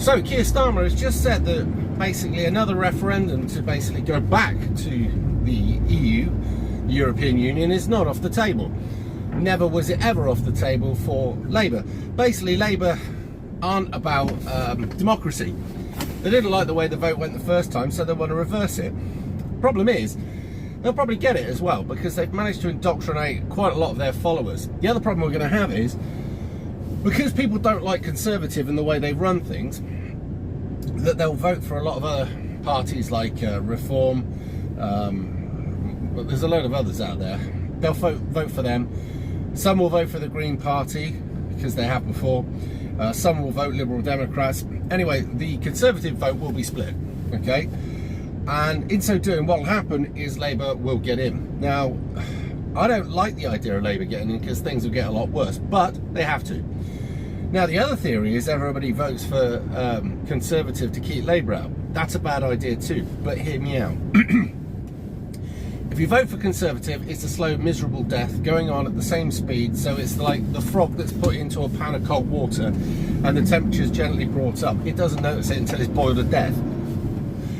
So Keir Starmer has just said that basically another referendum to basically go back to the EU, European Union, is not off the table. Never was it ever off the table for Labour. Basically, Labour aren't about democracy. They didn't like the way the vote went the first time, so they want to reverse it. Problem is, they'll probably get it as well, because they've managed to indoctrinate quite a lot of their followers. The other problem we're going to have is, because people don't like Conservative and the way they run things, that they'll vote for a lot of other parties like Reform, but there's a load of others out there. They'll vote for them. Some will vote for the Green Party, because they have before. Some will vote Liberal Democrats. Anyway, the Conservative vote will be split, okay? And in so doing, what will happen is Labour will get in. Now, I don't like the idea of Labour getting in, because things will get a lot worse, but they have to. Now, the other theory is everybody votes for Conservative to keep Labour out. That's a bad idea too, but hear me out. If you vote for Conservative, it's a slow, miserable death going on at the same speed, so it's like the frog that's put into a pan of cold water and the temperature is gently brought up. It doesn't notice it until it's boiled to death.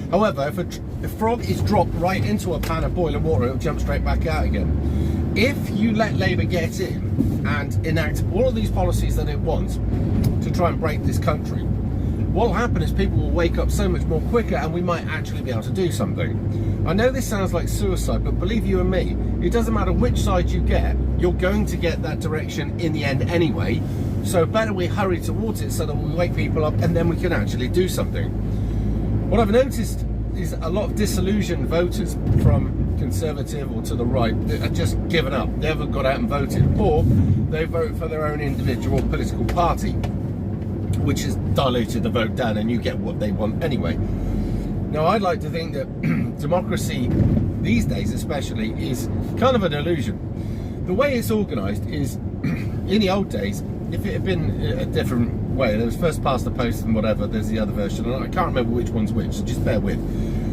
However, if a frog is dropped right into a pan of boiling water, it'll jump straight back out again. If you let Labour get in and enact all of these policies that it wants to try and break this country, what will happen is people will wake up so much more quicker, and we might actually be able to do something. I know this sounds like suicide, but believe you and me, it doesn't matter which side you get, you're going to get that direction in the end anyway. So better we hurry towards it so that we wake people up, and then we can actually do something. What I've noticed is a lot of disillusioned voters from Conservative or to the right that are just given up. They haven't got out and voted, or they vote for their own individual political party, which has diluted the vote down, and you get what they want anyway. Now, I'd like to think that democracy these days especially is kind of an illusion. The way it's organised is, in the old days, if it had been a different way, there was first past the post and whatever, there's the other version, and I can't remember which one's which, so just bear with.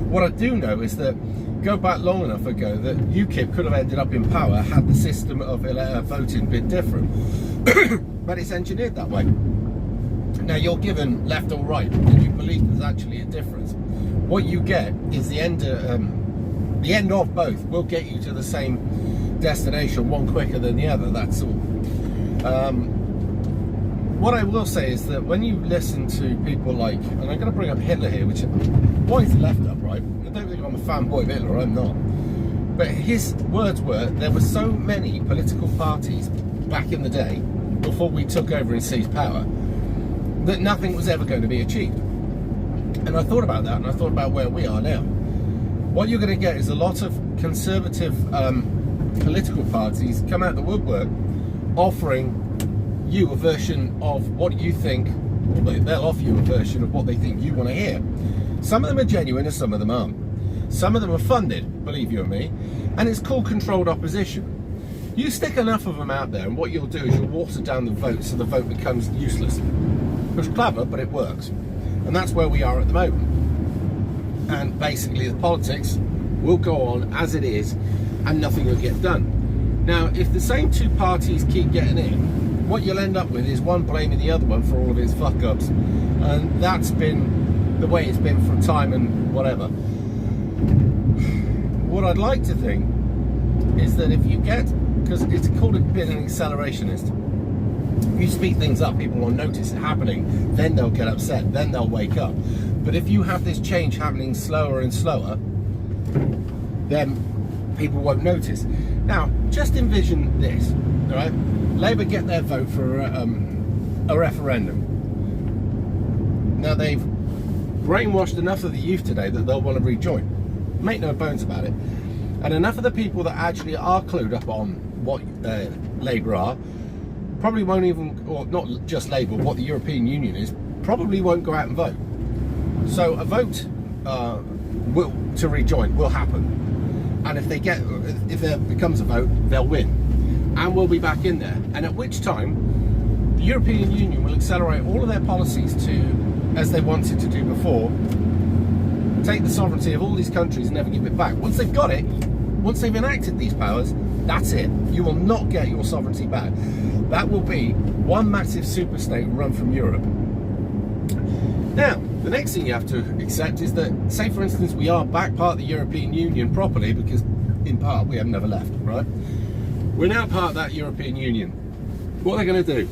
What I do know is that, go back long enough ago, that UKIP could have ended up in power had the system of voting been different. But it's engineered that way. Now, you're given left or right, and you believe there's actually a difference. What you get is the end of both will get you to the same destination, one quicker than the other, that's all. What I will say is that when you listen to people like, and I'm going to bring up Hitler here, which, why is the left up, right? I don't think I'm a fanboy of Hitler, I'm not. But his words were, there were so many political parties back in the day, before we took over and seized power, that nothing was ever going to be achieved. And I thought about that, and I thought about where we are now. What you're going to get is a lot of Conservative political parties come out the woodwork offering you a version of what you think, or they'll offer you a version of what they think you want to hear. Some of them are genuine and some of them aren't. Some of them are funded, believe you and me, and it's called controlled opposition. You stick enough of them out there, and what you'll do is you'll water down the vote so the vote becomes useless. It's clever, but it works. And that's where we are at the moment. And basically the politics will go on as it is, and nothing will get done. Now, if the same two parties keep getting in, what you'll end up with is one blaming the other one for all of its fuck-ups. And that's been the way it's been for time and whatever. What I'd like to think is that if you get, because it's called being an accelerationist, if you speed things up, people will notice it happening, then they'll get upset, then they'll wake up. But if you have this change happening slower and slower, then people won't notice. Now, just envision this, all right? Labour get their vote for a referendum. Now, they've brainwashed enough of the youth today that they'll want to rejoin. Make no bones about it. And enough of the people that actually are clued up on what Labour are, probably won't even, or not just Labour, what the European Union is, probably won't go out and vote. So a vote to rejoin will happen. And if there becomes a vote, they'll win. And we'll be back in there. And at which time, the European Union will accelerate all of their policies to, as they wanted to do before, take the sovereignty of all these countries and never give it back. Once they've got it, once they've enacted these powers, that's it. You will not get your sovereignty back. That will be one massive super state run from Europe. Now, the next thing you have to accept is that, say for instance, we are back part of the European Union properly, because in part we have never left, right? We're now part of that European Union. What are they going to do?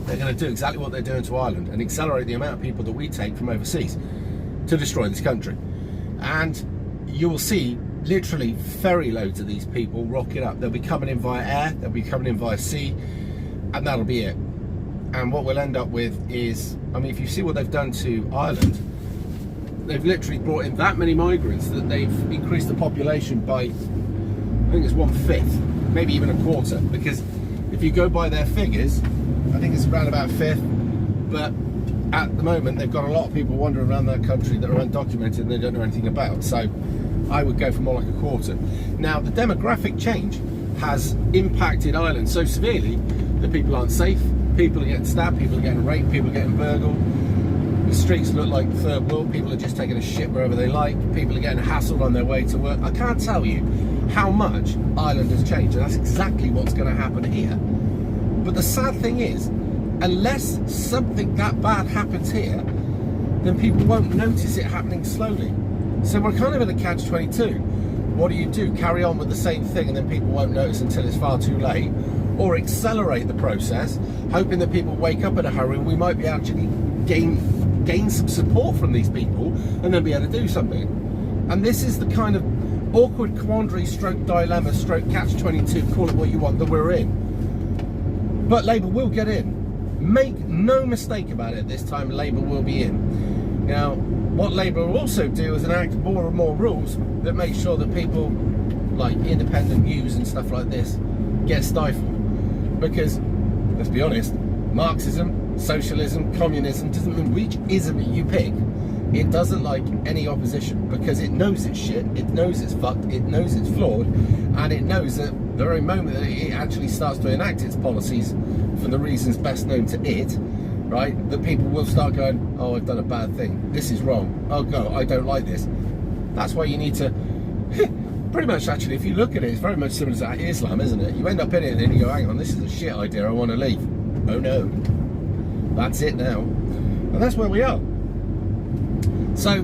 They're going to do exactly what they're doing to Ireland and accelerate the amount of people that we take from overseas to destroy this country. And you will see literally ferry loads of these people rocking up. They'll be coming in via air, they'll be coming in via sea, and that'll be it. And what we'll end up with is, I mean, if you see what they've done to Ireland, they've literally brought in that many migrants that they've increased the population by, I think it's 1/5, maybe even a quarter, because if you go by their figures, I think it's around about 1/5, but at the moment they've got a lot of people wandering around that country that are undocumented and they don't know anything about, so I would go for more like a quarter. Now, the demographic change has impacted Ireland so severely that people aren't safe, people are getting stabbed, people are getting raped, people are getting burgled, the streets look like the third world, people are just taking a shit wherever they like, people are getting hassled on their way to work. I can't tell you how much Ireland has changed, and that's exactly what's going to happen here. But the sad thing is, unless something that bad happens here, then people won't notice it happening slowly. So we're kind of in a catch-22. What do? Carry on with the same thing and then people won't notice until it's far too late? Or accelerate the process, hoping that people wake up in a hurry and we might be actually gain some support from these people and then be able to do something. And this is the kind of awkward quandary stroke dilemma stroke catch-22, call it what you want, that we're in. But Labour will get in. Make no mistake about it, this time Labour will be in. Now, what Labour will also do is enact more and more rules that make sure that people like independent news and stuff like this get stifled. Because, let's be honest, Marxism, socialism, communism, doesn't mean which ism you pick, it doesn't like any opposition, because it knows it's shit, it knows it's fucked, it knows it's flawed, and it knows that the very moment that it actually starts to enact its policies for the reasons best known to it, right, that people will start going, oh, I've done a bad thing, this is wrong, oh God, I don't like this. That's why you need to, pretty much actually, if you look at it, it's very much similar to Islam, isn't it? You end up in it and then you go, hang on, this is a shit idea, I want to leave. Oh no, that's it now. And that's where we are. So,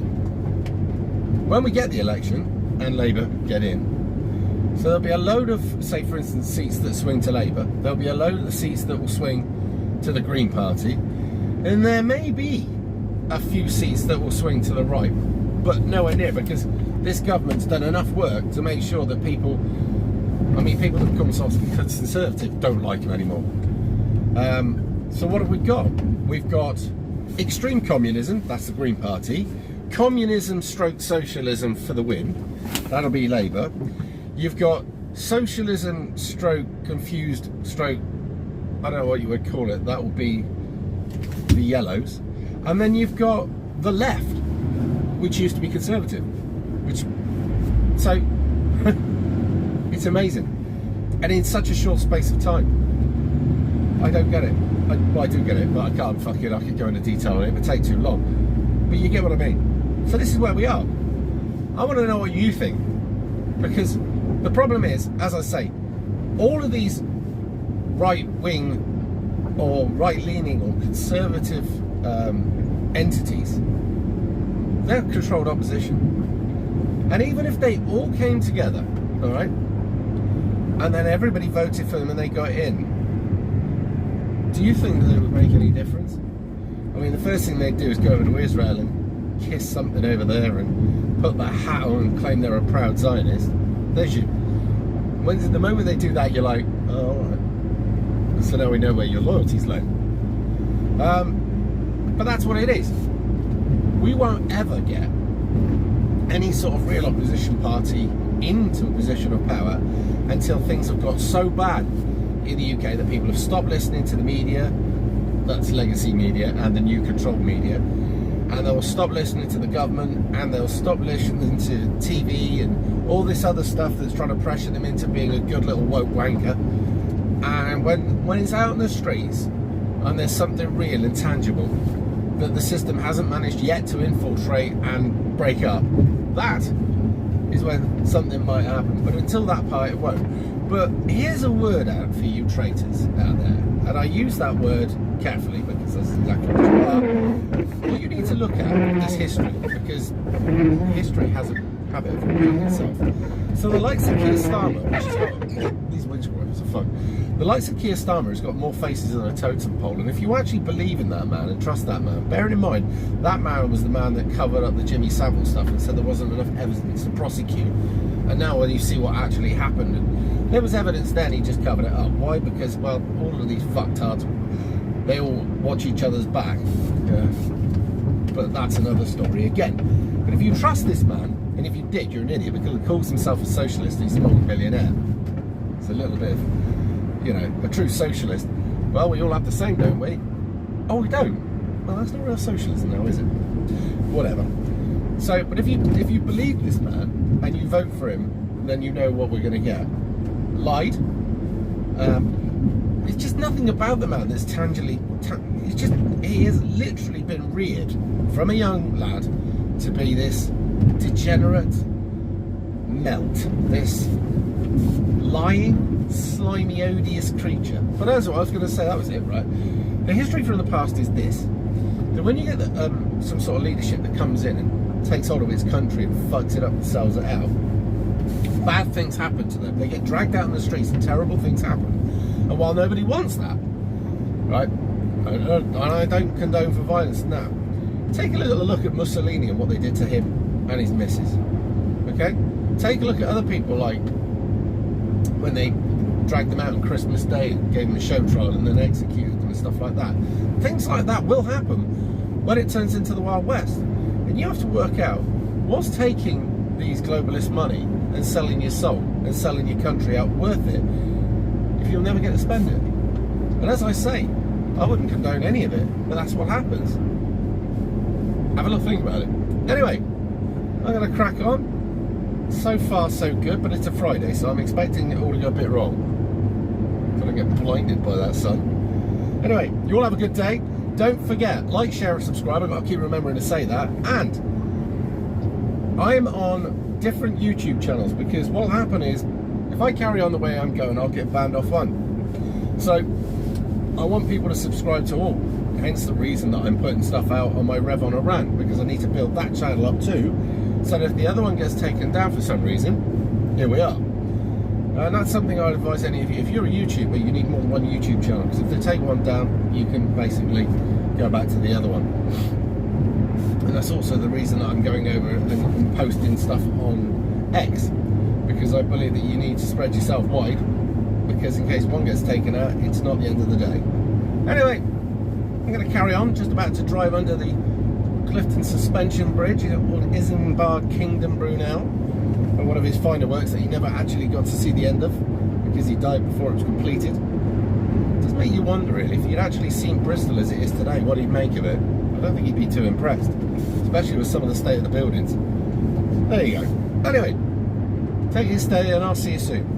when we get the election and Labour get in, so there'll be a load of, say for instance, seats that swing to Labour, there'll be a load of seats that will swing to the Green Party, and there may be a few seats that will swing to the right, but nowhere near, because this government's done enough work to make sure that people, I mean, people that become themselves conservative don't like him anymore. So what have we got? We've got extreme communism, that's the Green Party, communism stroke socialism for the win, that'll be Labour. You've got socialism stroke confused stroke, I don't know what you would call it, that will be the Yellows. And then you've got the left, which used to be conservative, which, so it's amazing, and in such a short space of time. I don't get it. Well, I do get it, but I can't I could go into detail on it, it would take too long. But you get what I mean. So this is where we are. I want to know what you think, because the problem is, as I say, all of these right-wing or right-leaning or conservative entities, they're controlled opposition. And even if they all came together, all right, and then everybody voted for them and they got in, do you think that it would make any difference? I mean, the first thing they'd do is go over to Israel and kiss something over there and put that hat on and claim they're a proud Zionist. There's you. When the moment they do that, you're like, oh, all right. So now we know where your loyalty's lay. But that's what it is. We won't ever get any sort of real opposition party into a position of power until things have got so bad in the UK that people have stopped listening to the media, that's legacy media, and the new controlled media, and they'll stop listening to the government, and they'll stop listening to TV and all this other stuff that's trying to pressure them into being a good little woke wanker. And when it's out in the streets and there's something real and tangible that the system hasn't managed yet to infiltrate and break up, that is when something might happen. But until that part, it won't. But here's a word out for you traitors out there, and I use that word carefully because that's exactly what you are. What you need look at is history, because history has a habit of repeating itself. So the likes of Keir Starmer, which has got these windscreens are fun. The likes of Keir Starmer has got more faces on a totem pole, and if you actually believe in that man and trust that man, bearing in mind that man was the man that covered up the Jimmy Savile stuff and said there wasn't enough evidence to prosecute. And now when you see what actually happened, and there was evidence then, he just covered it up. Why? Because, well, all of these fucktards, they all watch each other's back. Yeah. But that's another story again. But if you trust this man, and if you did, you're an idiot, because he calls himself a socialist and he's a multi-billionaire. It's a little bit of, you know, a true socialist. Well, we all have the same, don't we? Oh, we don't? Well, that's not real socialism now, is it? Whatever. So, but if you believe this man and you vote for him, then you know what we're going to get. Lied. It's just nothing about the man that's tangibly. It's just, he has literally been reared from a young lad to be this degenerate melt, this lying, slimy, odious creature. But that's what I was going to say. That was it, right? The history from the past is this: that when you get some sort of leadership that comes in and takes hold of its country and fucks it up and sells it out, bad things happen to them. They get dragged out in the streets and terrible things happen. And while nobody wants that, right, and I don't condone for violence now, take a little look at Mussolini and what they did to him and his missus. Okay? Take a look at other people, like when they dragged them out on Christmas Day and gave them a show trial and then executed them and stuff like that. Things like that will happen when it turns into the Wild West. And you have to work out what's taking these globalist money and selling your soul and selling your country out worth it if you'll never get to spend it. And as I say, I wouldn't condone any of it, but that's what happens. Have a little think about it. Anyway, I'm going to crack on. So far so good, but it's a Friday, so I'm expecting it all to go a bit wrong. I'm going to get blinded by that sun. Anyway, you all have a good day. Don't forget, like, share and subscribe. I've got to keep remembering to say that. And I'm on different YouTube channels, because what'll happen is, if I carry on the way I'm going, I'll get banned off one. So I want people to subscribe to all. Hence the reason that I'm putting stuff out on my Rev on a Rant, because I need to build that channel up too, so that if the other one gets taken down for some reason, here we are. And that's something I'd advise any of you. If you're a YouTuber, you need more than one YouTube channel, because if they take one down, you can basically go back to the other one. And that's also the reason that I'm going over and posting stuff on X, because I believe that you need to spread yourself wide, because in case one gets taken out, it's not the end of the day. Anyway, I'm going to carry on. Just about to drive under the Clifton Suspension Bridge on Isambard Kingdom Brunel, and one of his finer works that he never actually got to see the end of because he died before it was completed. It does make you wonder, really, if you'd actually seen Bristol as it is today, what he'd make of it. I don't think he'd be too impressed, especially with some of the state of the buildings. There you go. Anyway, take your stay and I'll see you soon.